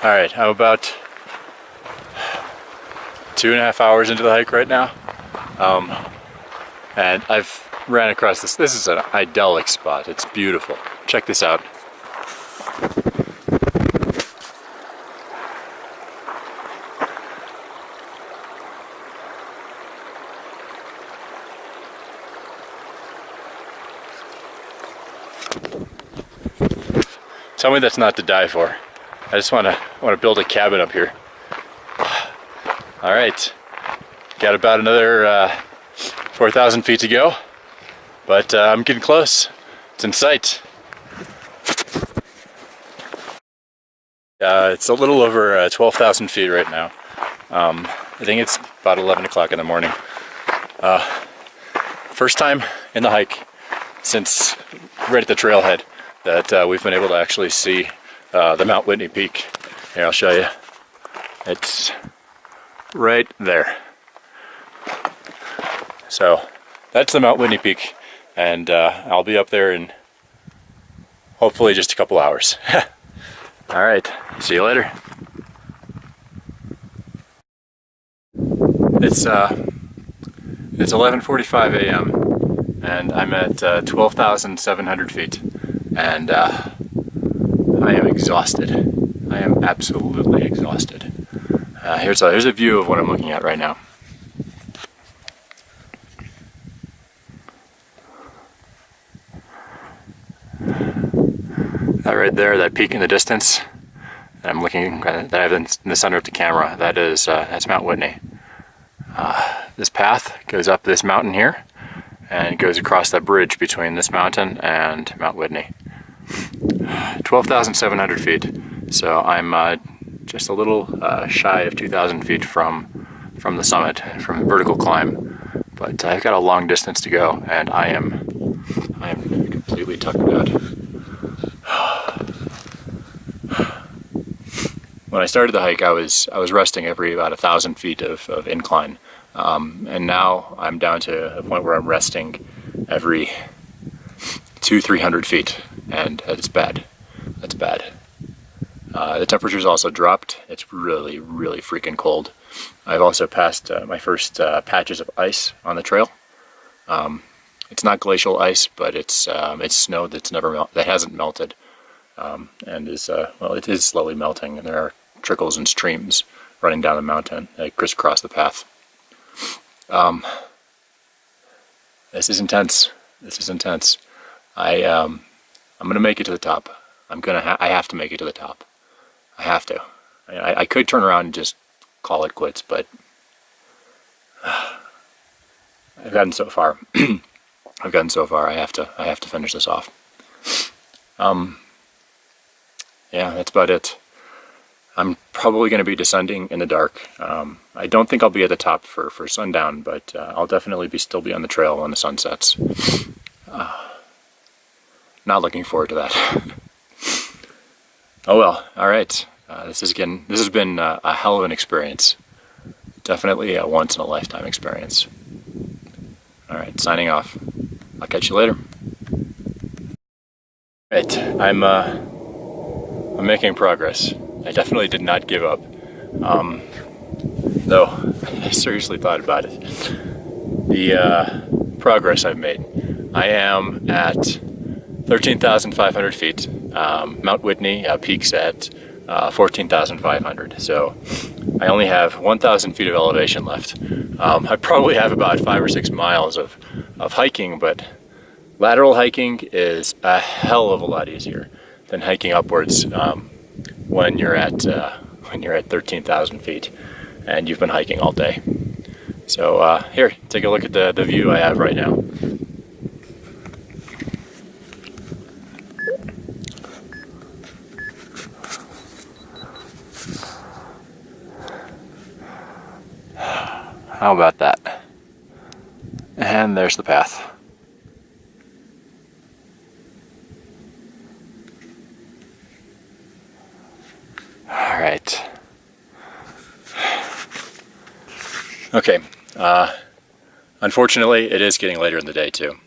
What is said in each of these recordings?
All right, I'm about 2.5 hours into the hike right now, and I've ran across this. This is an idyllic spot. It's beautiful. Check this out. Tell me that's not to die for. I just want to build a cabin up here. All right, got about another 4,000 feet to go, but I'm getting close. It's in sight. It's a little over 12,000 feet right now. I think it's about 11 o'clock in the morning. First time in the hike since right at the trailhead that we've been able to actually see the Mount Whitney peak. Here, I'll show you. It's right there. So that's the Mount Whitney peak, and I'll be up there in hopefully just a couple hours. All right, see you later. It's 11:45 a.m. and I'm at 12,700 feet, and I am exhausted. I am absolutely exhausted. Here's a view of what I'm looking at right now. That right there, that peak in the distance, that I'm looking that I have in the center of the camera, that's Mount Whitney. This path goes up this mountain here and goes across that bridge between this mountain and Mount Whitney. 12,700 feet. So I'm just a little shy of 2,000 feet from the summit, from the vertical climb. But I've got a long distance to go, and I am completely tuckered out. When I started the hike, I was resting every about 1,000 feet of incline, and now I'm down to a point where I'm resting every 200-300 feet, and it's bad. That's bad. The temperature's also dropped. It's really, really freaking cold. I've also passed my first patches of ice on the trail. It's not glacial ice, but it's snow that hasn't melted, and is it is slowly melting, and there are trickles and streams running down the mountain. They crisscross the path. This is intense. This is intense. I'm gonna make it to the top. I have to make it to the top. I have to. I could turn around and just call it quits, but I've gotten so far. I've gotten so far. I have to finish this off. Yeah, that's about it. I'm probably going to be descending in the dark. I don't think I'll be at the top for sundown, but I'll definitely still be on the trail when the sun sets. Not looking forward to that. Oh well, all right. This has been a hell of an experience. Definitely a once-in-a-lifetime experience. All right, signing off. I'll catch you later. Right, I'm making progress. I definitely did not give up, though I seriously thought about it. The progress I've made. I am at 13,500 feet. Mount Whitney peaks at 14,500. So I only have 1,000 feet of elevation left. I probably have about 5 or 6 miles of hiking, but lateral hiking is a hell of a lot easier than hiking upwards when you're at 13,000 feet and you've been hiking all day. So here, take a look at the view I have right now. How about that? And there's the path. All right. Okay. Unfortunately, it is getting later in the day too.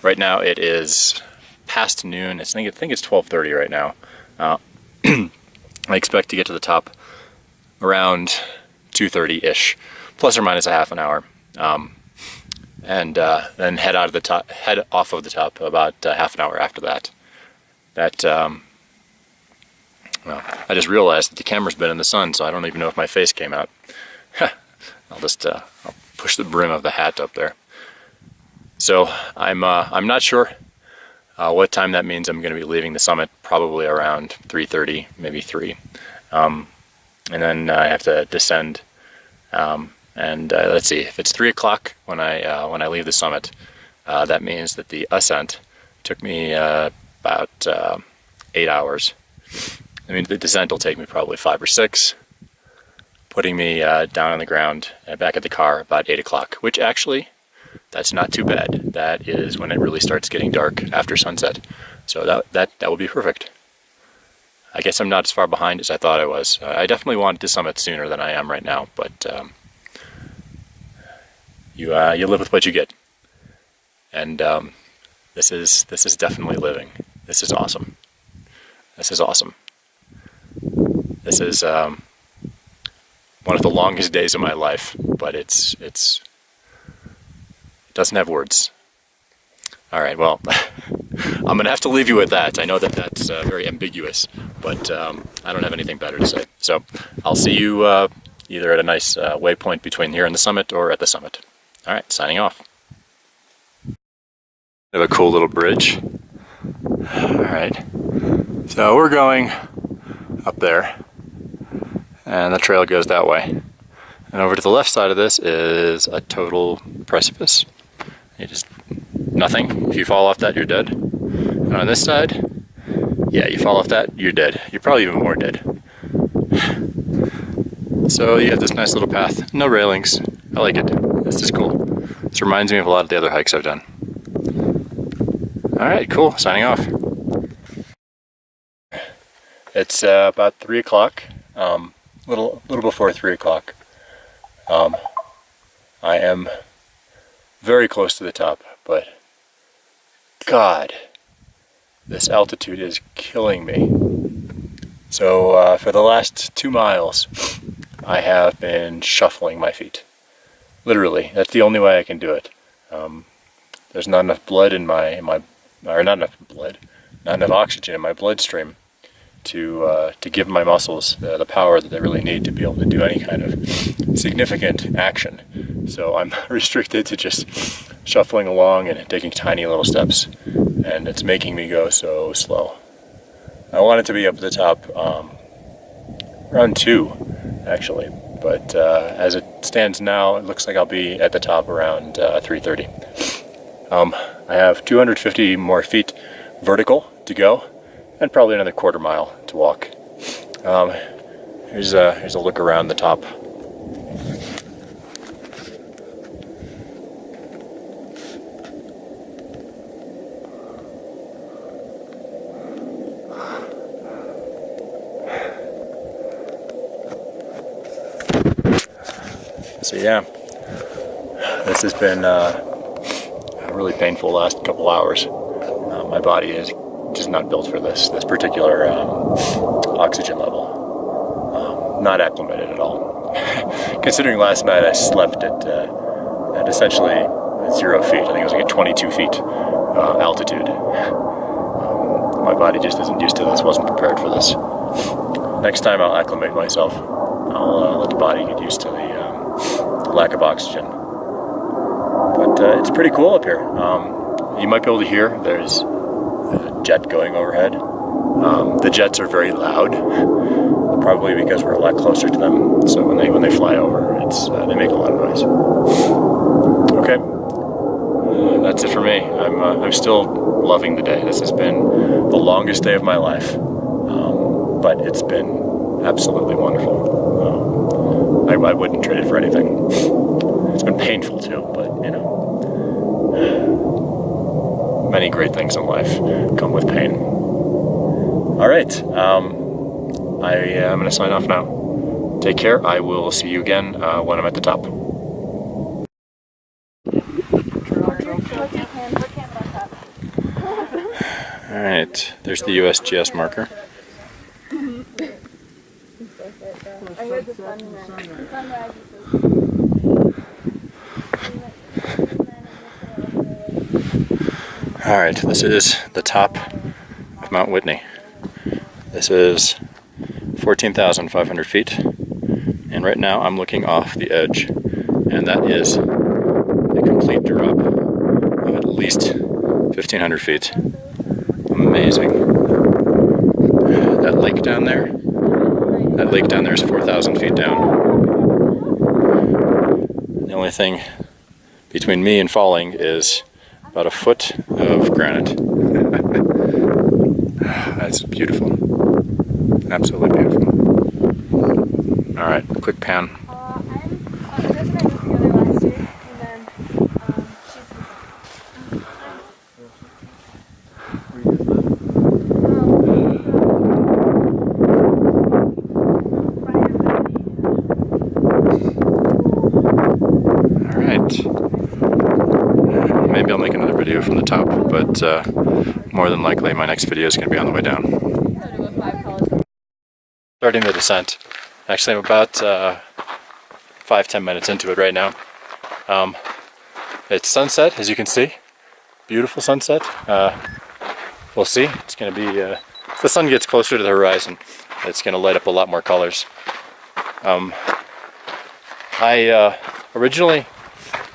Right now it is past noon. I think it's 12:30 right now. I expect to get to the top around 2:30-ish, plus or minus a half an hour, and then head off of the top about half an hour after that. Well, I just realized that the camera's been in the sun, so I don't even know if my face came out. I'll just I'll push the brim of the hat up there. So I'm not sure what time that means I'm going to be leaving the summit. Probably around 3:30, maybe 3, and then I have to descend. And let's see, if it's 3 o'clock when I leave the summit, that means that the ascent took me about 8 hours. I mean, the descent will take me probably 5 or 6, putting me down on the ground back at the car about 8 o'clock, which actually, that's not too bad. That is when it really starts getting dark after sunset. So that will be perfect. I guess I'm not as far behind as I thought I was. I definitely wanted to summit sooner than I am right now, but you live with what you get. And this is definitely living. This is awesome. This is awesome. This is one of the longest days of my life, but it doesn't have words. All right, well, I'm going to have to leave you with that. I know that that's very ambiguous, but I don't have anything better to say. So I'll see you either at a nice waypoint between here and the summit or at the summit. All right, signing off. We have a cool little bridge. All right, so we're going up there, and the trail goes that way. And over to the left side of this is a total precipice. You just nothing. If you fall off that, you're dead. And on this side, yeah, you fall off that, you're dead. You're probably even more dead. So you have this nice little path. No railings. I like it. This is cool. This reminds me of a lot of the other hikes I've done. All right, cool. Signing off. It's about 3 o'clock. Little before 3 o'clock. I am very close to the top, but God, this altitude is killing me. So for the last 2 miles, I have been shuffling my feet. Literally, that's the only way I can do it. There's not enough blood in not enough oxygen in my bloodstream to give my muscles the power that they really need to be able to do any kind of significant action. So I'm restricted to just shuffling along and taking tiny little steps, and it's making me go so slow. I wanted to be up at the top around 2, actually, but as it stands now, it looks like I'll be at the top around 3:30. I have 250 more feet vertical to go, and probably another quarter mile to walk. Here's a look around the top. So yeah, this has been really painful last couple hours. My body is just not built for this particular oxygen level. Not acclimated at all. Considering last night I slept at essentially 0 feet. I think it was like at 22 feet altitude. My body just isn't used to this, wasn't prepared for this. Next time I'll acclimate myself. I'll let the body get used to the lack of oxygen. But it's pretty cool up here. You might be able to hear there's a jet going overhead. The jets are very loud, probably because we're a lot closer to them. So when they fly over, they make a lot of noise. Okay, that's it for me. I'm still loving the day. This has been the longest day of my life, but it's been absolutely wonderful. I wouldn't trade it for anything. It's been painful too, but you know, many great things in life come with pain. All right, I am going to sign off now. Take care. I will see you again when I'm at the top. All right, there's the USGS marker. like it though. I heard the sunrise. The sunrise is so Alright, this is the top of Mount Whitney. This is 14,500 feet, and right now I'm looking off the edge, and that is a complete drop of at least 1,500 feet. Amazing. That lake down there is 4,000 feet down. The only thing between me and falling is about a foot of granite. That's beautiful. Absolutely beautiful. Alright, quick pan. Jessica and I moved together last year, and then she's Alright. Maybe I'll make another video from the top, but more than likely my next video is going to be on the way down. Starting the descent. Actually, I'm about 5-10 minutes into it right now. It's sunset, as you can see. Beautiful sunset. We'll see. It's going to be, if the sun gets closer to the horizon, it's going to light up a lot more colors. I originally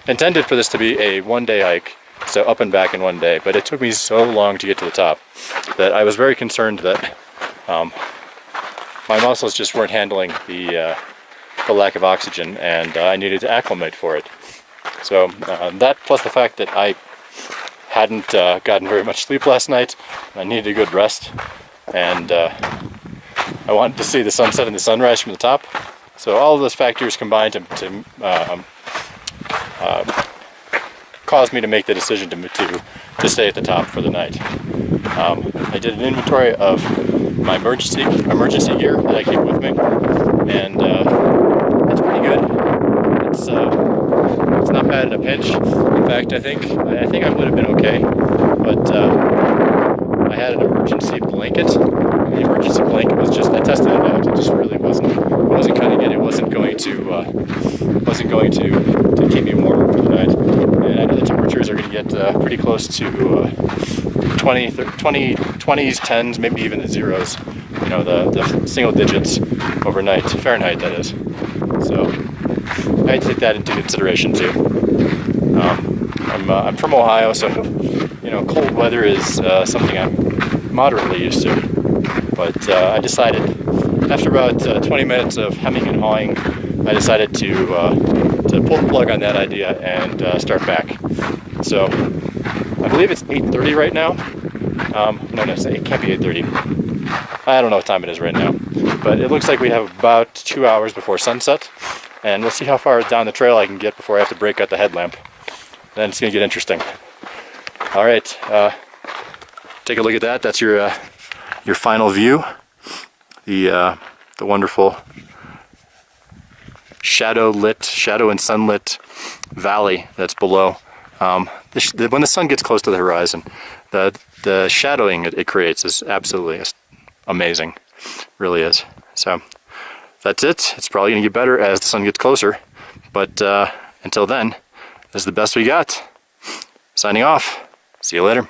intended for this to be a one-day hike, so up and back in one day, but it took me so long to get to the top that I was very concerned that my muscles just weren't handling the lack of oxygen, and I needed to acclimate for it. So that, plus the fact that I hadn't gotten very much sleep last night, I needed a good rest, and I wanted to see the sunset and the sunrise from the top. So all of those factors combined to caused me to make the decision to stay at the top for the night. I did an inventory of my emergency gear that I keep with me, and it's pretty good. It's not bad in a pinch. In fact, I think I would have been okay, but I had an emergency blanket. The emergency blanket was just, I tested it out. It just really wasn't cutting it. It wasn't going to keep me warm for the night. And I know the temperatures are going to get pretty close to 20s, 10s, maybe even the zeros. You know, the single digits overnight, Fahrenheit that is. So I had to take that into consideration too. I'm from Ohio, so you know, cold weather is something I'm moderately used to. But I decided, after about 20 minutes of hemming and hawing, I decided to pull the plug on that idea and start back. So I believe it's 8:30 right now. No, it can't be 8:30. I don't know what time it is right now, but it looks like we have about 2 hours before sunset, and we'll see how far down the trail I can get before I have to break out the headlamp. Then it's going to get interesting. All right, take a look at that. That's your final view. The wonderful shadow and sunlit valley that's below. When the sun gets close to the horizon, the shadowing it creates is absolutely amazing. Really is. So that's it. It's probably going to get better as the sun gets closer, but until then, this is the best we got. Signing off. See you later.